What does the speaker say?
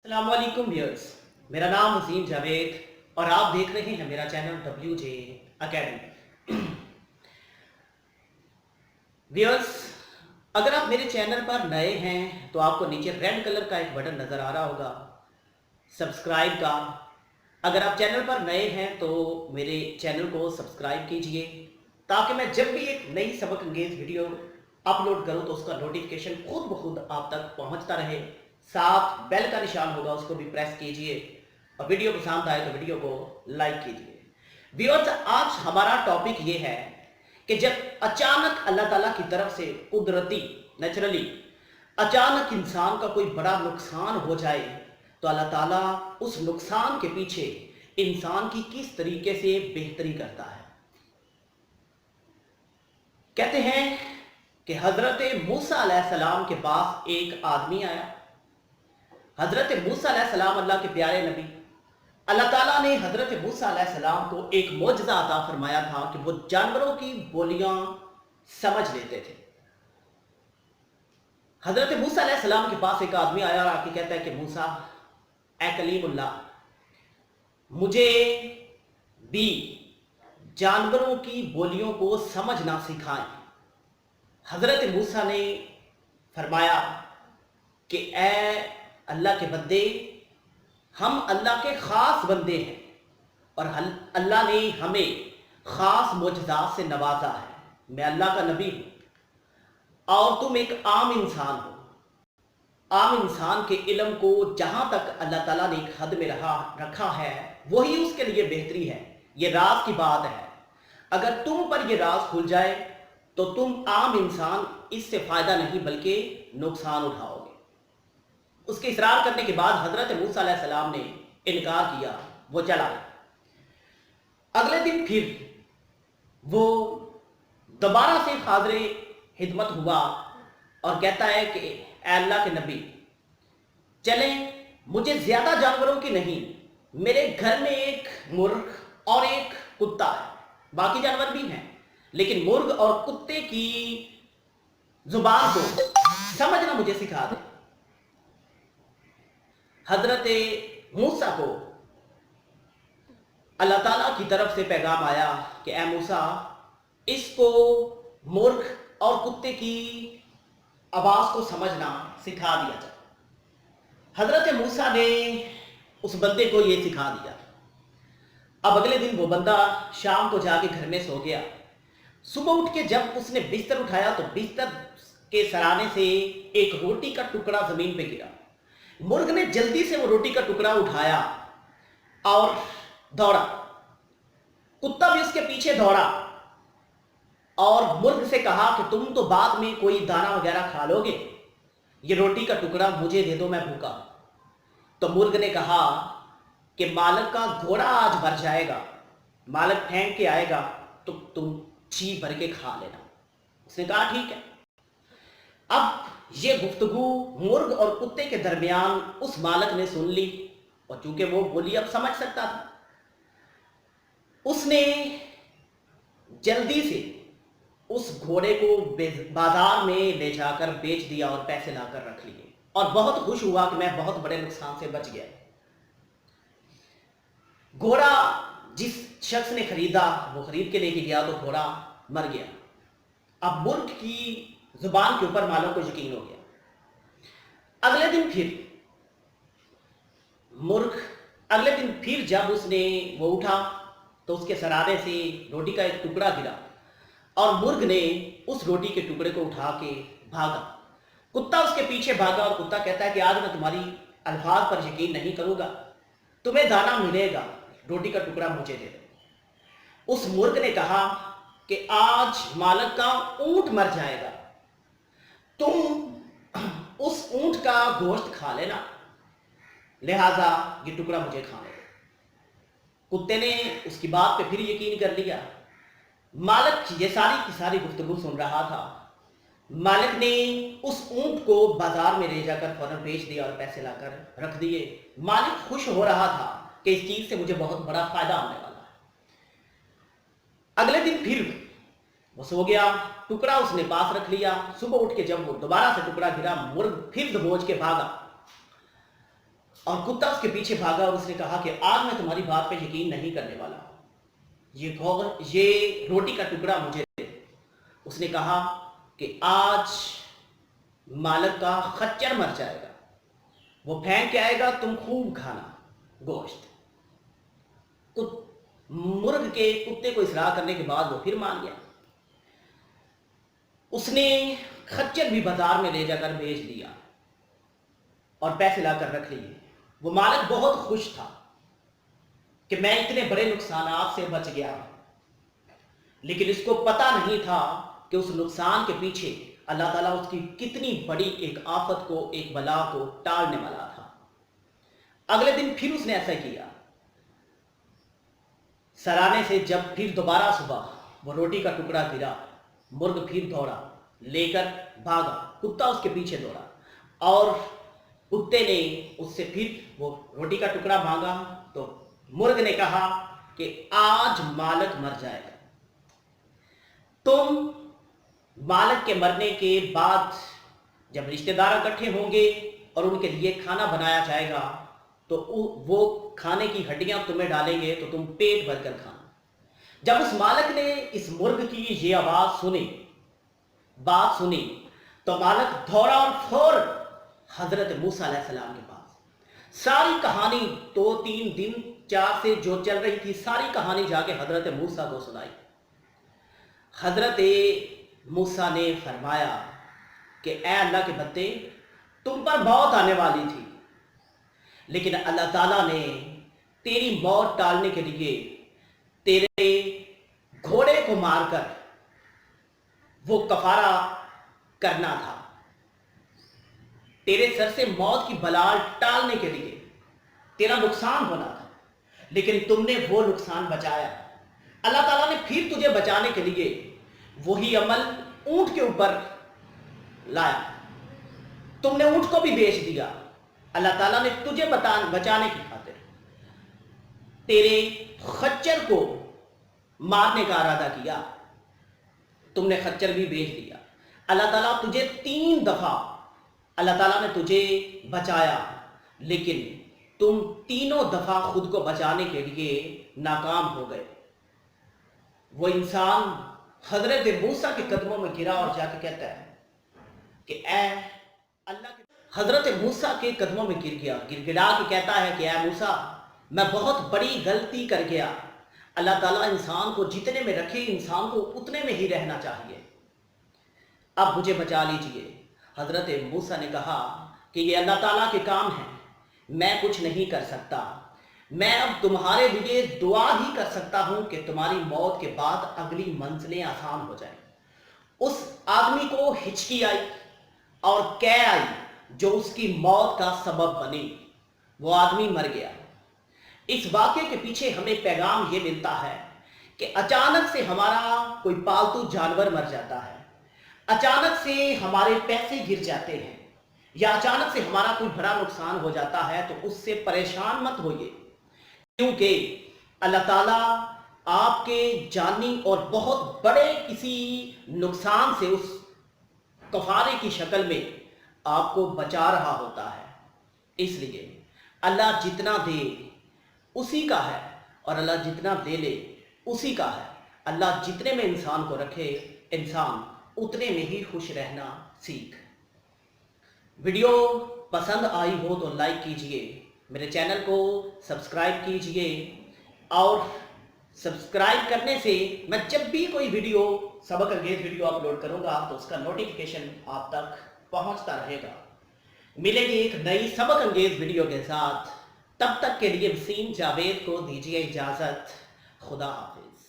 अस्सलाम वालेकुम व्यूअर्स। मेरा नाम वसीम जावेद और आप देख रहे हैं मेरा चैनल WJ अकेडमी। व्यूअर्स, अगर आप मेरे चैनल पर नए हैं तो आपको नीचे रेड कलर का एक बटन नज़र आ रहा होगा सब्सक्राइब का। अगर आप चैनल पर नए हैं तो मेरे चैनल को सब्सक्राइब कीजिए ताकि मैं जब भी एक नई सबक अंगेज वीडियो अपलोड करूं तो उसका नोटिफिकेशन खुद ब खुद आप तक पहुंचता रहे। साथ बेल का निशान होगा, उसको भी प्रेस कीजिए और वीडियो पसंद आए तो वीडियो को लाइक कीजिए। व्यूअर्स, आज हमारा टॉपिक ये है कि जब अचानक अल्लाह ताला की तरफ से कुदरती नेचुरली अचानक इंसान का कोई बड़ा नुकसान हो जाए तो अल्लाह ताला उस नुकसान के पीछे इंसान की किस तरीके से बेहतरी करता है। कहते हैं कि हजरत मूसा अलैहिस्सलाम के पास एक आदमी आया। हजरत मूसा अलैहिस्सलाम अल्लाह के प्यारे नबी, अल्लाह ताला ने हजरत मूसा अलैहिस्सलाम को एक मोजज़ा अता फरमाया था कि वो जानवरों की बोलियां समझ लेते थे। हजरत मूसा अलैहिस्सलाम के पास एक आदमी आया और आके कहता है कि मूसा ए कलीमुल्लाह, मुझे भी जानवरों की बोलियों को समझना सिखाएं। हजरत मूसा ने फरमाया कि ए अल्लाह के बंदे, हम अल्लाह के ख़ास बंदे हैं और अल्लाह ने हमें ख़ास मोजज़ात से नवाजा है। मैं अल्लाह का नबी हूँ और तुम एक आम इंसान हो। आम इंसान के इल्म को जहाँ तक अल्लाह ताला ने एक हद में रखा है वही उसके लिए बेहतरी है। ये राज की बात है। अगर तुम पर ये राज खुल जाए तो तुम आम इंसान इससे फ़ायदा नहीं बल्कि नुकसान उठाओगे। उसके इसरार करने के बाद हजरत मूसा अलैहिस्सलाम ने इनकार किया, वो चला। अगले दिन फिर वो दोबारा से हाज़िर खिदमत हुआ और कहता है कि ए अल्लाह के नबी, चलें, मुझे ज़्यादा जानवरों की नहीं, मेरे घर में एक मुर्ग और एक कुत्ता है, बाकी जानवर भी हैं, लेकिन मुर्ग और कुत्ते की जुबान को समझना मुझे सिखा दे। हजरत मूसा को अल्लाह ताला की तरफ से पैगाम आया कि ए मूसा, इसको मुर्ग और कुत्ते की आवाज़ को समझना सिखा दिया जाए। हजरत मूसा ने उस बंदे को ये सिखा दिया। अब अगले दिन वो बंदा शाम को जाके घर में सो गया। सुबह उठ के जब उसने बिस्तर उठाया तो बिस्तर के सराने से एक रोटी का टुकड़ा जमीन पे गिरा। मुर्ग ने जल्दी से वो रोटी का टुकड़ा उठाया और दौड़ा। कुत्ता भी उसके पीछे दौड़ा और मुर्ग से कहा कि तुम तो बाद में कोई दाना वगैरह खा लोगे, ये रोटी का टुकड़ा मुझे दे दो, मैं भूखा। तो मुर्ग ने कहा कि मालिक का घोड़ा आज भर जाएगा, मालिक फेंक के आएगा तो तुम जी भर के खा लेना। उसने कहा ठीक है। अब ये गुफ्तगू मुर्ग और कुत्ते के दरमियान उस मालिक ने सुन ली और चूंकि वो बोली अब समझ सकता था, उसने जल्दी से उस घोड़े को बाजार में ले जाकर बेच दिया और पैसे लाकर रख लिए और बहुत खुश हुआ कि मैं बहुत बड़े नुकसान से बच गया। घोड़ा जिस शख्स ने खरीदा वो खरीद के लेके गया तो घोड़ा मर गया। अब मुर्ग की जुबान के ऊपर मालों को यकीन हो गया। अगले दिन फिर जब उसने वो उठा तो उसके सरारे से रोटी का एक टुकड़ा गिरा और मुर्ग ने उस रोटी के टुकड़े को उठा के भागा। कुत्ता उसके पीछे भागा और कुत्ता कहता है कि आज मैं तुम्हारी अल्फाज पर यकीन नहीं करूंगा, तुम्हें दाना मिलेगा, रोटी का टुकड़ा मुझे दे दो। उस मुर्ग ने कहा कि आज मालिक का ऊंट मर जाएगा, तुम उस ऊंट का गोश्त खा लेना, लिहाजा ये टुकड़ा मुझे खाने दो। कुत्ते ने उसकी बात पे फिर यकीन कर लिया। मालिक ये सारी की सारी गुफ्तगू सुन रहा था। मालिक ने उस ऊंट को बाजार में ले जाकर फौरन बेच दिया और पैसे लाकर रख दिए। मालिक खुश हो रहा था कि इस चीज से मुझे बहुत बड़ा फायदा होने वाला है। अगले दिन फिर वो सो गया, टुकड़ा उसने पास रख लिया। सुबह उठ के जब वो दोबारा से टुकड़ा गिरा, मुर्ग फिर दबोच के भागा। और कुत्ता उसके पीछे भागा और उसने कहा कि आज मैं तुम्हारी बात पे यकीन नहीं करने वाला, ये रोटी का टुकड़ा मुझे दे। उसने कहा कि आज मालिक का खच्चर मर जाएगा, वो फेंक के आएगा, तुम खूब खाना गोश्त। मुर्ग के कुत्ते को इसरार करने के बाद वो फिर मान गया। उसने खच्चर भी बाजार में ले जाकर बेच दिया और पैसे लाकर रख लिए। वो मालिक बहुत खुश था कि मैं इतने बड़े नुकसान से बच गया, लेकिन इसको पता नहीं था कि उस नुकसान के पीछे अल्लाह ताला उसकी कितनी बड़ी एक आफत को, एक बला को टालने वाला था। अगले दिन फिर उसने ऐसा किया। सराहने से जब फिर दोबारा सुबह वो रोटी का टुकड़ा गिरा, मुर्ग फिर दौड़ा, लेकर भागा, कुत्ता उसके पीछे दौड़ा और कुत्ते ने उससे फिर वो रोटी का टुकड़ा मांगा तो मुर्ग ने कहा कि आज मालिक मर जाएगा। तुम मालिक के मरने के बाद जब रिश्तेदार इकट्ठे होंगे और उनके लिए खाना बनाया जाएगा तो वो खाने की हड्डियां तुम्हें डालेंगे तो तुम पेट भरकर खाना। जब उस मालिक ने इस मुर्ग की ये आवाज सुनी, बात सुनी, तो मालिक दौड़ा और फौरन हजरत मूसा अलैहिस्सलाम के पास सारी कहानी 2-3 दिन 4 से जो चल रही थी सारी कहानी जाके हजरत मूसा को सुनाई। हजरत मूसा ने फरमाया कि ए अल्लाह के बंदे, तुम पर मौत आने वाली थी, लेकिन अल्लाह ताला ने तेरी मौत टालने के लिए तेरे घोड़े को मारकर वो कफारा करना था। तेरे सर से मौत की बलाल टालने के लिए तेरा नुकसान होना था, लेकिन तुमने वो नुकसान बचाया। अल्लाह ताला ने फिर तुझे बचाने के लिए वही अमल ऊंट के ऊपर लाया। तुमने ऊंट को भी बेच दिया। अल्लाह ताला ने तुझे बचाने की खातिर तेरे खच्चर को मारने का इरादा किया, तुमने खच्चर भी बेच दिया। अल्लाह ताला तुझे 3 दफा अल्लाह ताला ने तुझे बचाया, लेकिन तुम तीनों दफा खुद को बचाने के लिए नाकाम हो गए। वो इंसान हजरत मूसा के कदमों में गिरा और जाके कहता है कि ए अल्लाह के, हजरत मूसा के कदमों में गिर गया, गिड़गिड़ा के कहता है कि ए मूसा, मैं बहुत बड़ी गलती कर गया। अल्लाह ताला इंसान को जितने में रखे इंसान को उतने में ही रहना चाहिए, अब मुझे बचा लीजिए। हजरत मूसा ने कहा कि ये अल्लाह ताला के काम है, मैं कुछ नहीं कर सकता, मैं अब तुम्हारे लिए दुआ ही कर सकता हूं कि तुम्हारी मौत के बाद अगली मंजिलें आसान हो जाएं। उस आदमी को हिचकी आई और कै आई जो उसकी मौत का सबब बनी। वो आदमी मर गया। इस वाक्य के पीछे हमें पैगाम ये मिलता है कि अचानक से हमारा कोई पालतू जानवर मर जाता है, अचानक से हमारे पैसे गिर जाते हैं, या अचानक से हमारा कोई बड़ा नुकसान हो जाता है, तो उससे परेशान मत होइए, क्योंकि अल्लाह ताला आपके जानी और बहुत बड़े किसी नुकसान से उस कफारे की शक्ल में आपको बचा रहा होता है। इसलिए अल्लाह जितना दे उसी का है और अल्लाह जितना दे ले उसी का है। अल्लाह जितने में इंसान को रखे, इंसान उतने में ही खुश रहना सीख। वीडियो पसंद आई हो तो लाइक कीजिए, मेरे चैनल को सब्सक्राइब कीजिए, और सब्सक्राइब करने से मैं जब भी कोई वीडियो, सबक अंगेज वीडियो अपलोड करूंगा तो उसका नोटिफिकेशन आप तक पहुंचता रहेगा। मिलेगी एक नई सबक अंगेज वीडियो के साथ, तब तक के लिए वसीम जावेद को दीजिए इजाजत। खुदा हाफिज।